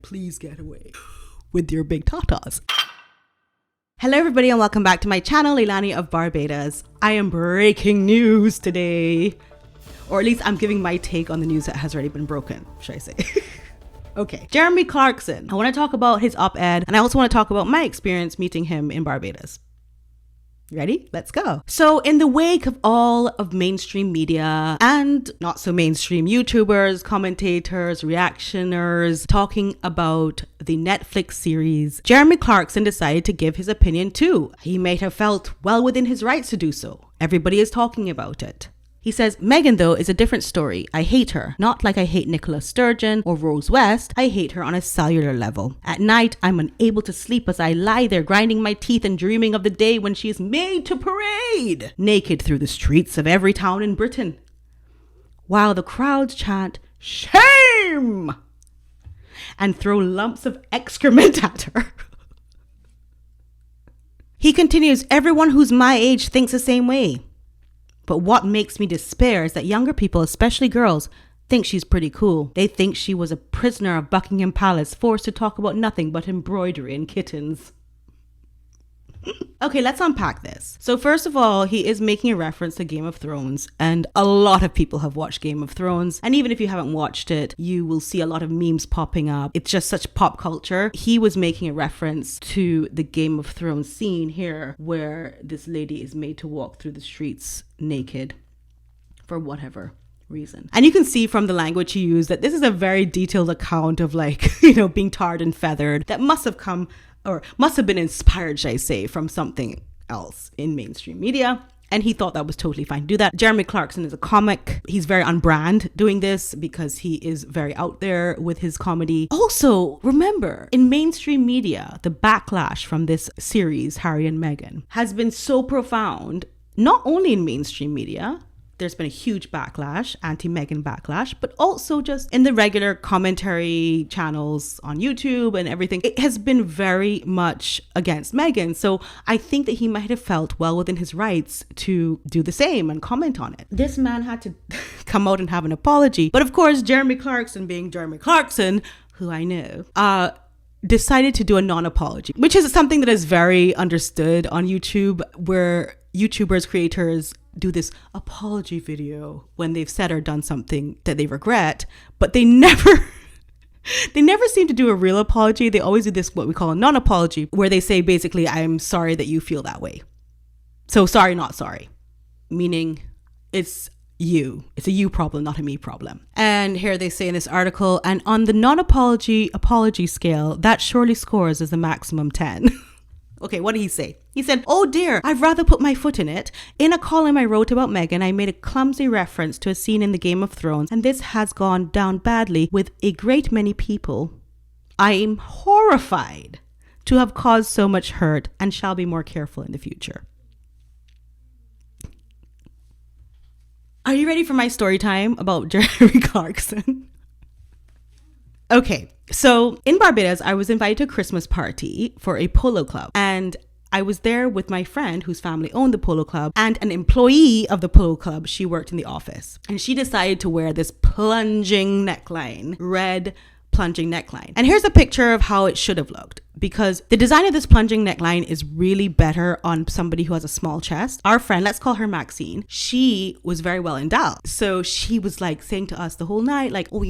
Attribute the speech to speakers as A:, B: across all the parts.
A: Please get away with your big tatas. Hello everybody and welcome back to my channel, Leilani of Barbados. I am breaking news today. Or at least I'm giving my take on the news that has already been broken, should I say. Okay, Jeremy Clarkson. I want to talk about his op-ed and I also want to talk about my experience meeting him in Barbados. Ready? Let's go. So in the wake of all of mainstream media and not so mainstream YouTubers, commentators, reactioners talking about the Netflix series, Jeremy Clarkson decided to give his opinion too. He may have felt well within his rights to do so. Everybody is talking about it. He says, Meghan though is a different story. I hate her. Not like I hate Nicola Sturgeon or Rose West. I hate her on a cellular level. At night, I'm unable to sleep as I lie there grinding my teeth and dreaming of the day when she is made to parade naked through the streets of every town in Britain, while the crowds chant, shame, and throw lumps of excrement at her. He continues, everyone who's my age thinks the same way. But what makes me despair is that younger people, especially girls, think she's pretty cool. They think she was a prisoner of Buckingham Palace, forced to talk about nothing but embroidery and kittens. Okay, let's unpack this. So first of all, he is making a reference to Game of Thrones, and a lot of people have watched Game of Thrones. And even if you haven't watched it, you will see a lot of memes popping up. It's just such pop culture. He was making a reference to the Game of Thrones scene here, where this lady is made to walk through the streets naked for whatever reason. And you can see from the language he used that this is a very detailed account of being tarred and feathered that must have been inspired, should I say, from something else in mainstream media. And he thought that was totally fine to do that. Jeremy Clarkson is a comic. He's very on brand doing this because he is very out there with his comedy. Also, remember, in mainstream media, the backlash from this series, Harry and Meghan, has been so profound, not only in mainstream media. There's been a huge backlash, anti-Meghan backlash, but also just in the regular commentary channels on YouTube and everything. It has been very much against Meghan. So I think that he might have felt well within his rights to do the same and comment on it. This man had to come out and have an apology. But of course, Jeremy Clarkson, being Jeremy Clarkson, who I know, decided to do a non-apology, which is something that is very understood on YouTube, where YouTubers, creators do this apology video when they've said or done something that they regret, but they never seem to do a real apology. They always do this, what we call a non-apology, where they say basically, I'm sorry that you feel that way. So sorry, not sorry, meaning it's a you problem, not a me problem. And here they say in this article, and on the non-apology scale, that surely scores as the maximum 10. Okay, what did he say? He said, oh dear, I'd rather put my foot in it. In a column I wrote about Meghan, I made a clumsy reference to a scene in the Game of Thrones, and this has gone down badly with a great many people. I am horrified to have caused so much hurt and shall be more careful in the future. Are you ready for my story time about Jeremy Clarkson? Okay, so in Barbados, I was invited to a Christmas party for a polo club, and I was there with my friend whose family owned the polo club and an employee of the polo club. She worked in the office, and she decided to wear this plunging neckline, red plunging neckline. And here's a picture of how it should have looked, because the design of this plunging neckline is really better on somebody who has a small chest. Our friend, let's call her Maxine, she was very well endowed. So she was like saying to us the whole night, like, oh,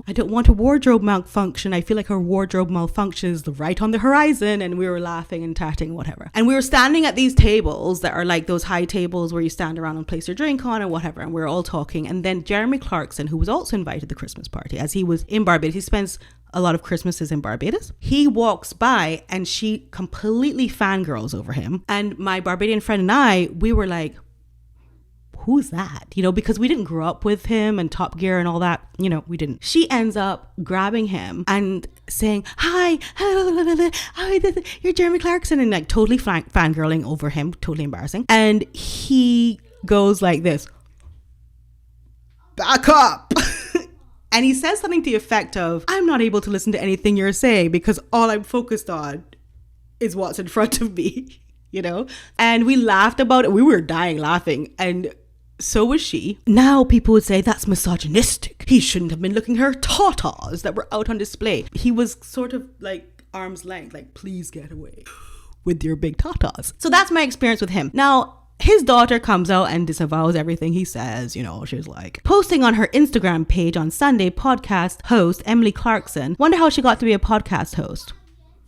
A: I don't want a wardrobe malfunction. I feel like her wardrobe malfunction is right on the horizon. And we were laughing and chatting, whatever. And we were standing at these tables that are like those high tables where you stand around and place your drink on or whatever. And we were all talking. And then Jeremy Clarkson, who was also invited to the Christmas party, as he was in Barbados, he spends a lot of Christmases in Barbados. He walks by and she completely fangirls over him. And my Barbadian friend and I, we were like, who's that? Because we didn't grow up with him and Top Gear and all that. We didn't. She ends up grabbing him and saying, hi, you're Jeremy Clarkson, and like totally fangirling over him, totally embarrassing. And he goes like this, back up. And he says something to the effect of, I'm not able to listen to anything you're saying because all I'm focused on is what's in front of me, And we laughed about it. We were dying laughing. And So was she. Now people would say that's misogynistic. He shouldn't have been looking at her tatas that were out on display. He was sort of like arm's length, like, please get away with your big tatas. So that's my experience with him. Now, his daughter comes out and disavows everything he says. You know, she's like, posting on her Instagram page on Sunday, podcast host Emily Clarkson. Wonder how she got to be a podcast host.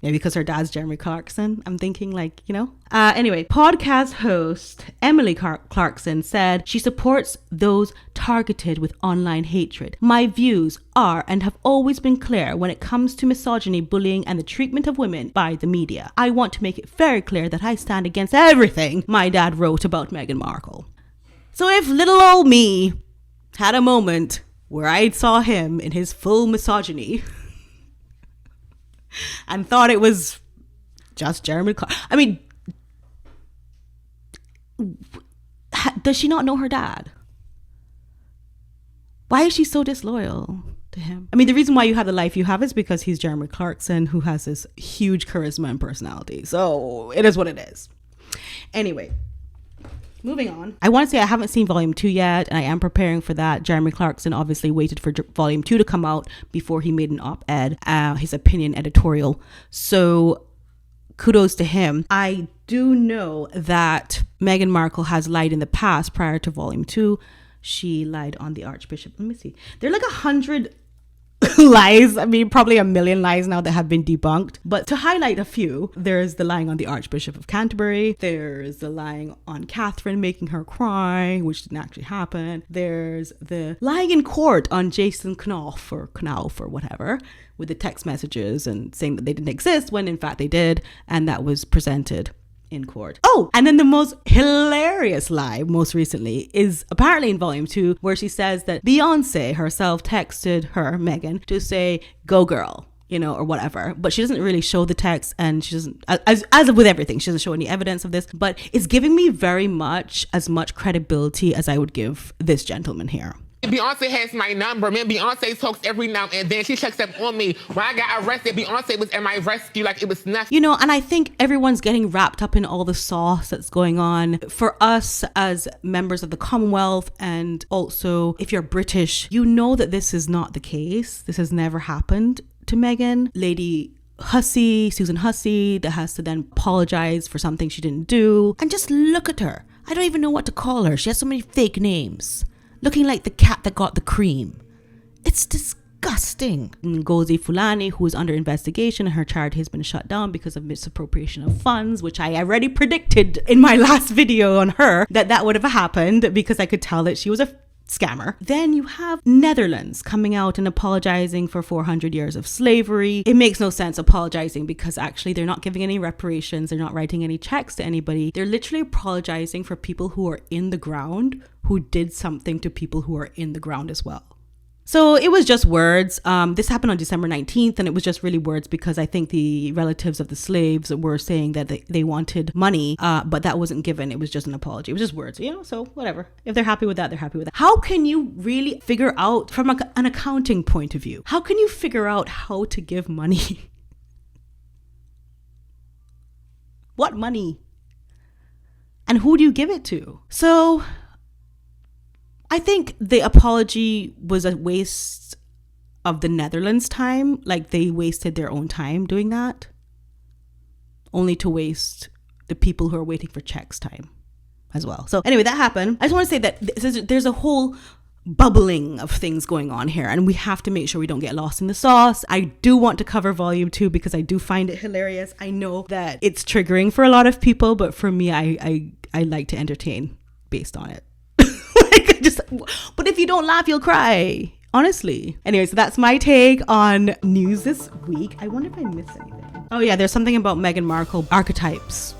A: Maybe because her dad's Jeremy Clarkson. I'm thinking, like, you know. Anyway, podcast host Emily Clarkson said she supports those targeted with online hatred. My views are and have always been clear when it comes to misogyny, bullying, and the treatment of women by the media. I want to make it very clear that I stand against everything my dad wrote about Meghan Markle. So if little old me had a moment where I saw him in his full misogyny and thought it was just Jeremy Clarkson. I mean, does she not know her dad? Why is she so disloyal to him? I mean, the reason why you have the life you have is because he's Jeremy Clarkson, who has this huge charisma and personality. So it is what it is. Anyway, moving on. I want to say I haven't seen volume 2 yet, and I am preparing for that. Jeremy Clarkson obviously waited for volume 2 to come out before he made an op-ed, his opinion editorial. So kudos to him. I do know that Meghan Markle has lied in the past prior to volume 2. She lied on the Archbishop. Let me see. There are like 100 lies. I mean, probably 1 million lies now that have been debunked. But to highlight a few, there's the lying on the Archbishop of Canterbury. There's the lying on Catherine, making her cry, which didn't actually happen. There's the lying in court on Jason Knauf or whatever, with the text messages and saying that they didn't exist when in fact they did. And that was presented in court. Oh, and then the most hilarious lie most recently is apparently in volume 2, where she says that Beyoncé herself texted her, Meghan, to say, go girl, you know, or whatever. But she doesn't really show the text, and she doesn't, as with everything, she doesn't show any evidence of this, but it's giving me very much as much credibility as I would give this gentleman here.
B: Beyonce has my number. Man, Beyonce talks every now and then. She checks up on me. When I got arrested, Beyonce was at my rescue like it was nothing.
A: You know, and I think everyone's getting wrapped up in all the sauce that's going on. For us as members of the Commonwealth, and also if you're British, you know that this is not the case. This has never happened to Meghan. Lady Hussey, Susan Hussey, that has to then apologize for something she didn't do. And just look at her. I don't even know what to call her. She has so many fake names. Looking like the cat that got the cream. It's disgusting. Ngozi Fulani, who is under investigation, and her charity has been shut down because of misappropriation of funds, which I already predicted in my last video on her that would have happened, because I could tell that she was a scammer. Then you have Netherlands coming out and apologizing for 400 years of slavery. It makes no sense apologizing, because actually they're not giving any reparations. They're not writing any checks to anybody. They're literally apologizing for people who are in the ground, who did something to people who are in the ground as well. So it was just words. This happened on December 19th, and it was just really words, because I think the relatives of the slaves were saying that they wanted money, but that wasn't given. It was just an apology. It was just words, you know, so whatever. If they're happy with that, they're happy with that. How can you really figure out, from an accounting point of view, how can you figure out how to give money? What money? And who do you give it to? So I think the apology was a waste of the Netherlands' time. Like, they wasted their own time doing that, only to waste the people who are waiting for checks time as well. So anyway, that happened. I just want to say that there's a whole bubbling of things going on here, and we have to make sure we don't get lost in the sauce. I do want to cover volume 2 because I do find it hilarious. I know that it's triggering for a lot of people, but for me, I like to entertain based on it. But if you don't laugh, you'll cry. Honestly. Anyway, so that's my take on news this week. I wonder if I missed anything. Oh yeah, there's something about Meghan Markle archetypes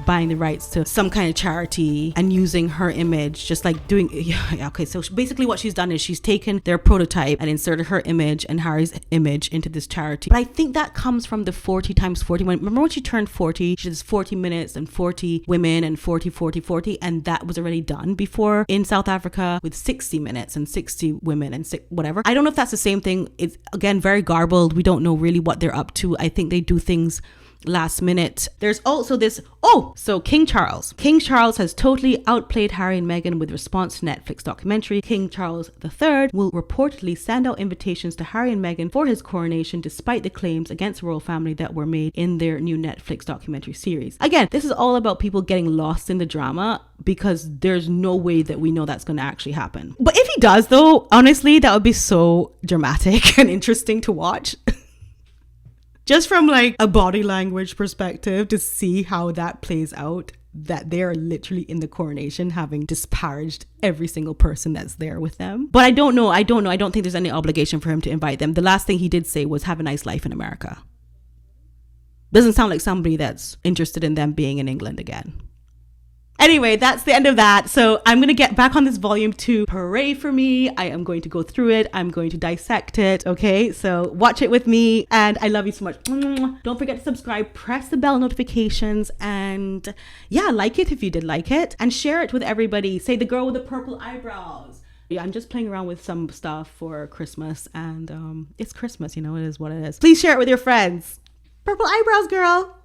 A: buying the rights to some kind of charity and using her image, just like doing, yeah, okay, so basically what she's done is she's taken their prototype and inserted her image and Harry's image into this charity. But I think that comes from the 40 times 40. Remember when she turned 40, she does 40 minutes and 40 women and 40, 40, 40, and that was already done before in South Africa with 60 minutes and 60 women and whatever. I don't know if that's the same thing. It's, again, very garbled. We don't know really what they're up to. I think they do things last minute. There's also this, so King Charles. King Charles has totally outplayed Harry and Meghan with response to Netflix documentary. King Charles III will reportedly send out invitations to Harry and Meghan for his coronation despite the claims against the royal family that were made in their new Netflix documentary series. Again, this is all about people getting lost in the drama because there's no way that we know that's going to actually happen. But if he does though, honestly, that would be so dramatic and interesting to watch. Just from like a body language perspective to see how that plays out, that they're literally in the coronation having disparaged every single person that's there with them. But I don't know. I don't think there's any obligation for him to invite them. The last thing he did say was have a nice life in America. Doesn't sound like somebody that's interested in them being in England again. Anyway, that's the end of that. So I'm going to get back on this volume 2. Pray for me. I am going to go through it. I'm going to dissect it. Okay, so watch it with me. And I love you so much. Don't forget to subscribe, press the bell notifications, and yeah, like it if you did like it, and share it with everybody. Say the girl with the purple eyebrows. Yeah, I'm just playing around with some stuff for Christmas, and it's Christmas, you know, it is what it is. Please share it with your friends. Purple eyebrows, girl.